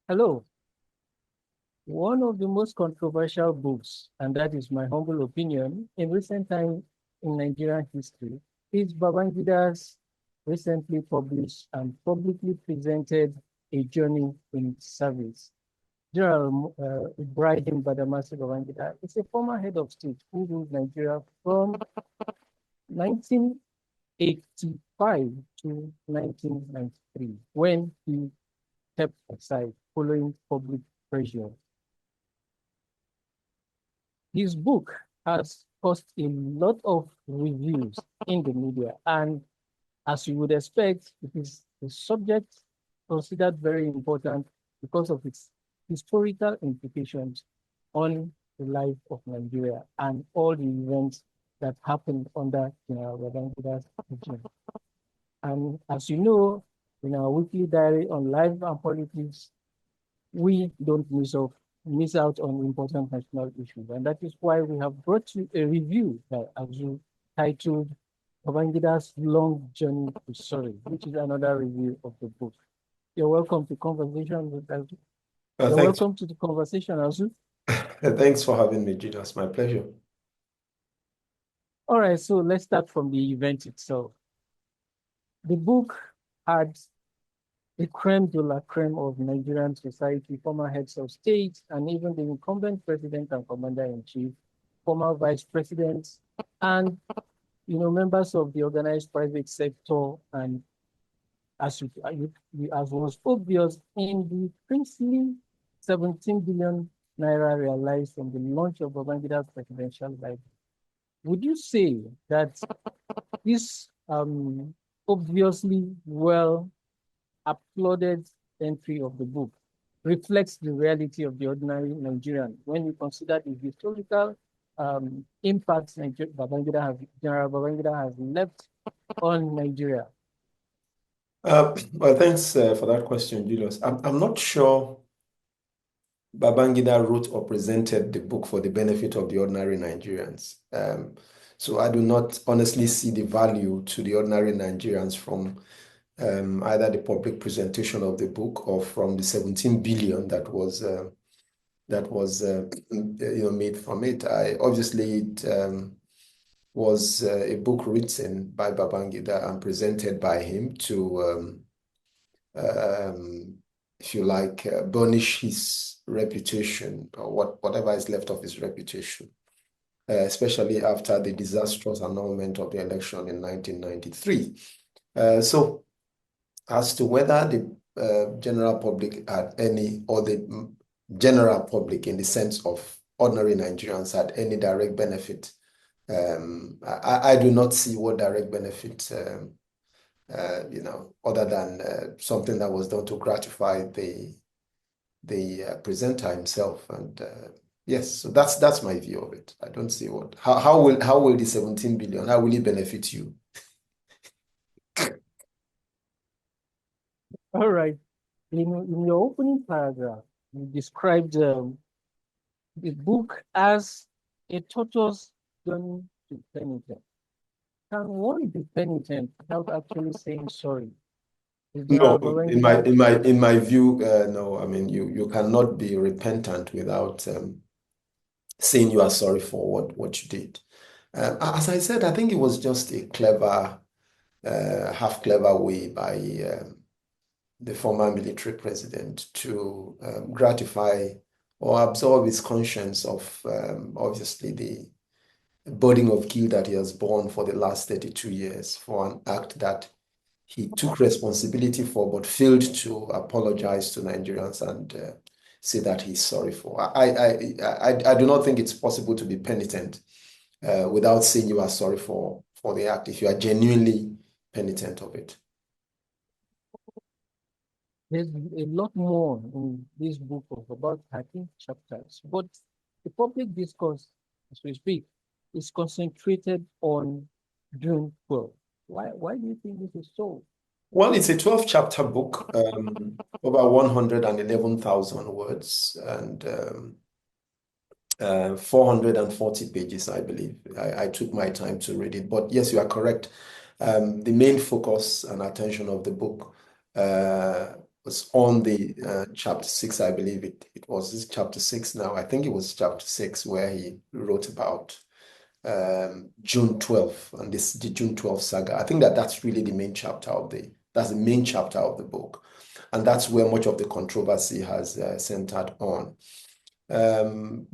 Hello. One of the most controversial books, and that is my humble opinion, in recent time in Nigerian history, is Babangida's recently published and publicly presented A Journey in Service. General Ibrahim Babangida is a former head of state who ruled Nigeria from 1985 to 1993, when he stepped aside following public pressure. His book has caused a lot of reviews in the media, and as you would expect, it is a subject considered very important because of its historical implications on the life of Nigeria and all the events that happened under General Babangida's regime. And as you know, in our weekly diary on life and politics, we don't miss out on important national issues. And that is why we have brought you a review as you titled Babangida's Long Journey to Sorry, which is another review of the book. You're welcome to conversation with Azu. You're welcome to the conversation, Azu. Thanks for having me, Gina. It's my pleasure. All right, so let's start from the event itself. The book had the creme de la creme of Nigerian society, former heads of state, and even the incumbent president and commander-in-chief, former vice presidents, and members of the organized private sector, and as was obvious in the princely 17 billion naira realized from the launch of Babangida's presidential life. Would you say that this obviously well applauded entry of the book reflects the reality of the ordinary Nigerian when you consider the historical impacts General Babangida has left on Nigeria? Well, thanks for that question, Julius. I'm not sure Babangida wrote or presented the book for the benefit of the ordinary Nigerians. So I do not honestly see the value to the ordinary Nigerians from either the public presentation of the book or from the 17 billion that was made from it. It was a book written by Babangida and presented by him to, if you like, burnish his reputation or whatever is left of his reputation, especially after the disastrous annulment of the election in 1993. So as to whether the general public had any, or the general public in the sense of ordinary Nigerians had any direct benefit, I do not see what direct benefit, other than something that was done to gratify the presenter himself. And yes, so that's my view of it. I don't see how will the 17 billion, how will it benefit you? All right. In your opening paragraph, you described the book as a tortoise journey to penitent. Can one be penitent without actually saying sorry? No, in my view, no. I mean, you cannot be repentant without saying you are sorry for what you did. As I said, I think it was just a clever, half clever way by the former military president to gratify or absolve his conscience of obviously the burden of guilt that he has borne for the last 32 years for an act that he took responsibility for but failed to apologize to Nigerians and say that he's sorry for. I do not think it's possible to be penitent without saying you are sorry for the act if you are genuinely penitent of it. There's a lot more in this book of about 13 chapters, but the public discourse, as we speak, is concentrated on June 12. Why do you think this is so? Well, it's a 12-chapter book, over 111,000 words and 440 pages, I believe. I took my time to read it, but yes, you are correct. The main focus and attention of the book was on the chapter 6, I believe it was this chapter 6 now. I think it was chapter 6 where he wrote about June 12th and the June 12th saga. I think that's really the main chapter of that's the main chapter of the book. And that's where much of the controversy has centered on.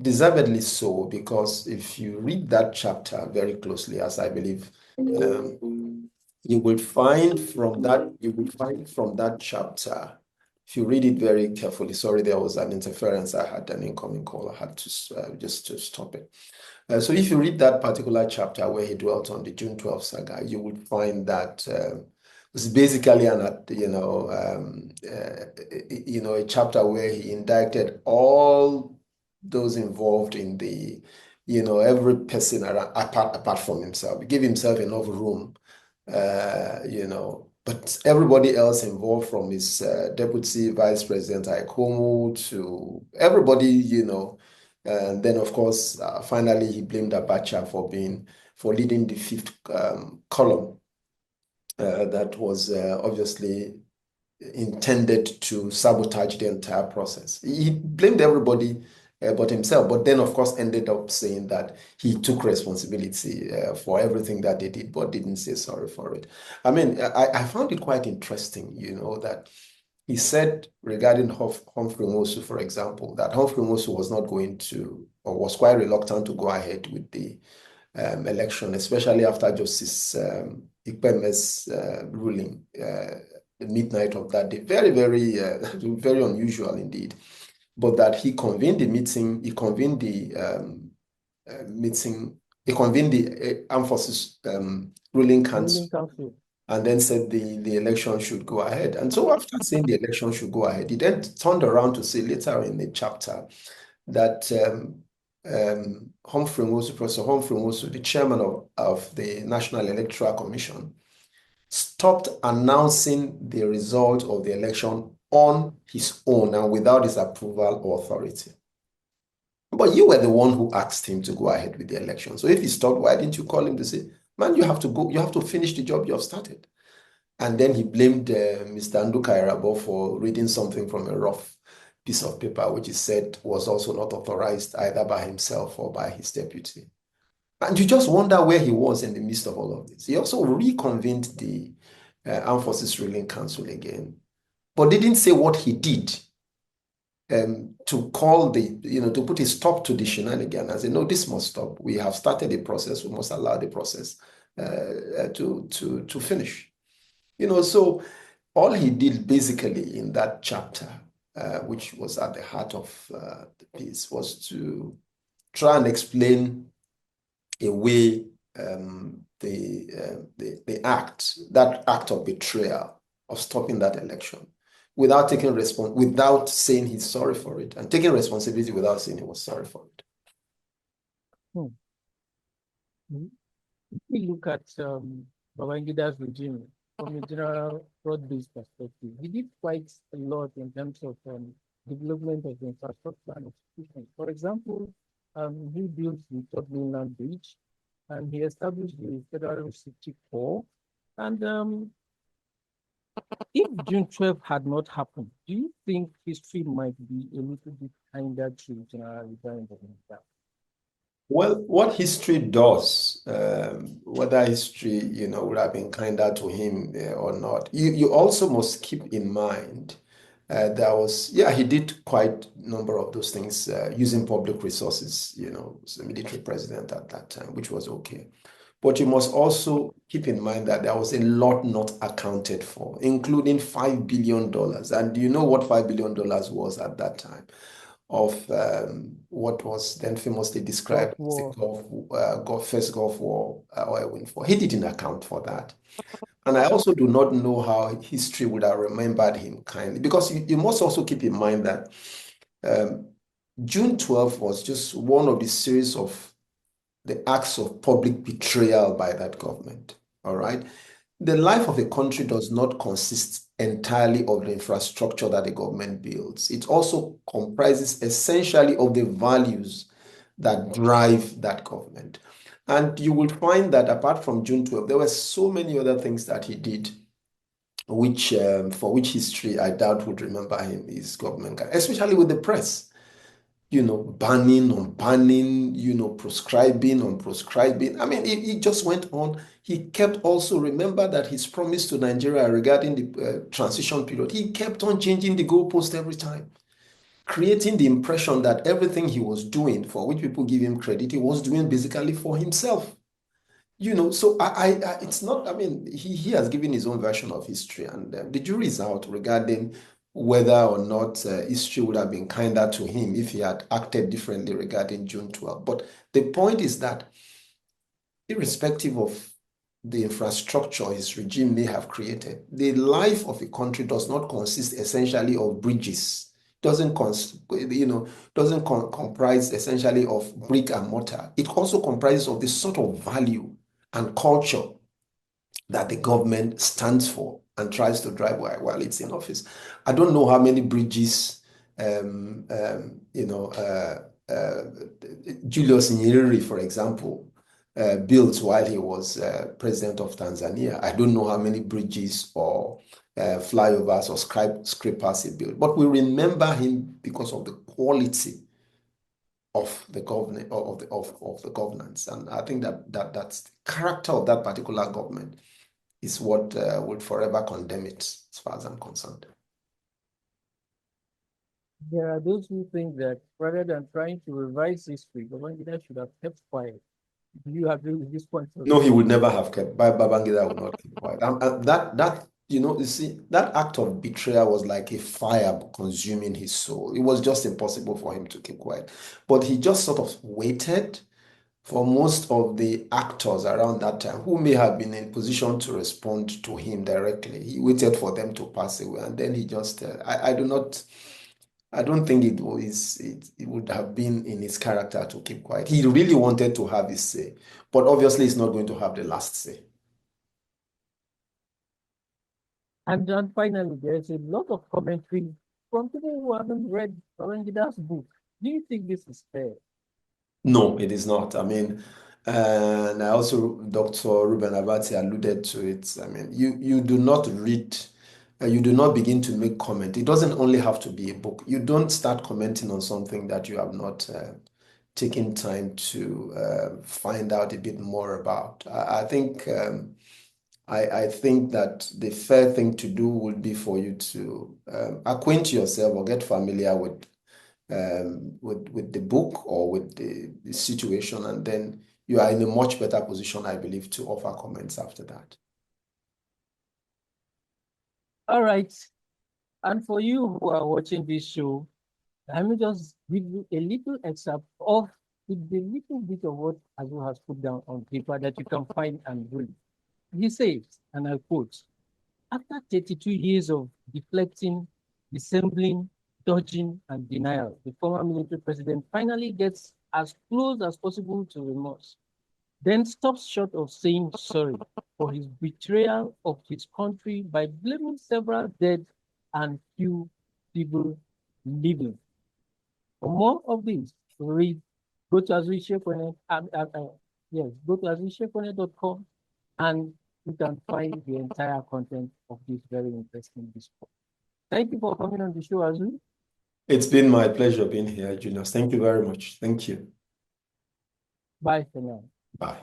Deservedly so, because if you read that chapter very closely, as I believe, you will find from that chapter, if you read it very carefully, sorry, there was an interference. I had an incoming call. I had to just to stop it. So if you read that particular chapter where he dwelt on the June 12th saga, you would find that it's basically a chapter where he indicted all those involved in the, every person apart from himself. He gave himself enough room, but everybody else involved, from his deputy vice president Aikomu to everybody, and then of course finally he blamed Abacha for leading the fifth column that was obviously intended to sabotage the entire process. He blamed everybody but himself, but then of course ended up saying that he took responsibility for everything that they did, but didn't say sorry for it. I mean, I found it quite interesting, that he said regarding Humphrey Mosu, for example, that Humphrey Mosu was not going to, or was quite reluctant to go ahead with the election, especially after Justice Ikpeme's ruling the midnight of that day. Very, very, very unusual indeed. But that he convened the meeting, he convened the Armed Forces ruling council, and then said the election should go ahead. And so after saying the election should go ahead, he then turned around to say later in the chapter that Professor Humphrey Mosu, the chairman of the National Electoral Commission, stopped announcing the result of the election on his own and without his approval or authority. But you were the one who asked him to go ahead with the election. So if he stopped, why didn't you call him to say, man, you have to go, you have to finish the job you have started? And then he blamed Mr. Nduka Irabo for reading something from a rough piece of paper, which he said was also not authorized either by himself or by his deputy. And you just wonder where he was in the midst of all of this. He also reconvened the Armed Forces Ruling Council again, but didn't say what he did to call to put a stop to the shenanigans and say, no, this must stop. We have started a process. We must allow the process to finish. So all he did basically in that chapter, which was at the heart of the piece, was to try and explain away the act of betrayal, of stopping that election, without saying he's sorry for it, and taking responsibility without saying he was sorry for it. If we look at Babangida's regime from a general broad-based perspective, he did quite a lot in terms of development of infrastructure and institutions. For example, he built the Third Mainland Bridge, and he established the Federal Safety Corps. And if June 12th had not happened, do you think history might be a little bit kinder to General Ibrahim Babangida? Well, what history does, whether history, would have been kinder to him or not, you also must keep in mind he did quite a number of those things using public resources, as a military president at that time, which was okay. But you must also keep in mind that there was a lot not accounted for, including $5 billion. And do you know what $5 billion was at that time? Of what was then famously described as the first Gulf War oil windfall. He didn't account for that. And I also do not know how history would have remembered him kindly, because you must also keep in mind that June 12th was just one of the series of the acts of public betrayal by that government. All right. The life of a country does not consist entirely of the infrastructure that the government builds. It also comprises essentially of the values that drive that government. And you will find that apart from June 12th, there were so many other things that he did for which history I doubt would remember him is government, especially with the press. Banning on banning, proscribing on proscribing. I mean, it just went on. He kept also, remember that his promise to Nigeria regarding the transition period, he kept on changing the goalpost every time, creating the impression that everything he was doing, for which people give him credit, he was doing basically for himself. So it's not, I mean, he has given his own version of history, and the jury is out regarding whether or not history would have been kinder to him if he had acted differently regarding June 12th. But the point is that irrespective of the infrastructure his regime may have created, the life of a country does not consist essentially of bridges, doesn't comprise essentially of brick and mortar. It also comprises of the sort of value and culture that the government stands for and tries to drive while it's in office. I don't know how many bridges, Julius Nyerere, for example, built while he was president of Tanzania. I don't know how many bridges or flyovers or skyscrapers he built, but we remember him because of the quality of the government of the governance, and I think that's the character of that particular government is what would forever condemn it, as far as I'm concerned. There are those who think that rather than trying to revise history, Babangida should have kept quiet. Do you agree with this point? No, he would never have kept. Babangida would not keep quiet. You see, that act of betrayal was like a fire consuming his soul. It was just impossible for him to keep quiet. But he just sort of waited for most of the actors around that time who may have been in position to respond to him directly. He waited for them to pass away, and then he just, I don't think it would have been in his character to keep quiet. He really wanted to have his say, but obviously he's not going to have the last say. And then finally, there's a lot of commentary from people who haven't read Babangida's book. Do you think this is fair? No, it is not. I mean, and I also, Dr. Ruben Abati alluded to it. I mean, you do not read, you do not begin to make comment. It doesn't only have to be a book. You don't start commenting on something that you have not taken time to find out a bit more about. I think I think that the fair thing to do would be for you to acquaint yourself or get familiar with the book or with the situation, and then you are in a much better position, I believe, to offer comments after that. All right. And for you who are watching this show, let me just give you a little excerpt of the little bit of what Azu has put down on paper that you can find and read. He says, and I quote, after 32 years of deflecting, dissembling, dodging, and denial, the former military president finally gets as close as possible to remorse, then stops short of saying sorry for his betrayal of his country by blaming several dead and few people living. For more of this, read, go to AzuSharePoint, yes, go to AzuSharePoint.com, and you can find the entire content of this very interesting discourse. Thank you for coming on the show, Azu. It's been my pleasure being here, Junior. Thank you very much. Thank you. Bye for now. Bye.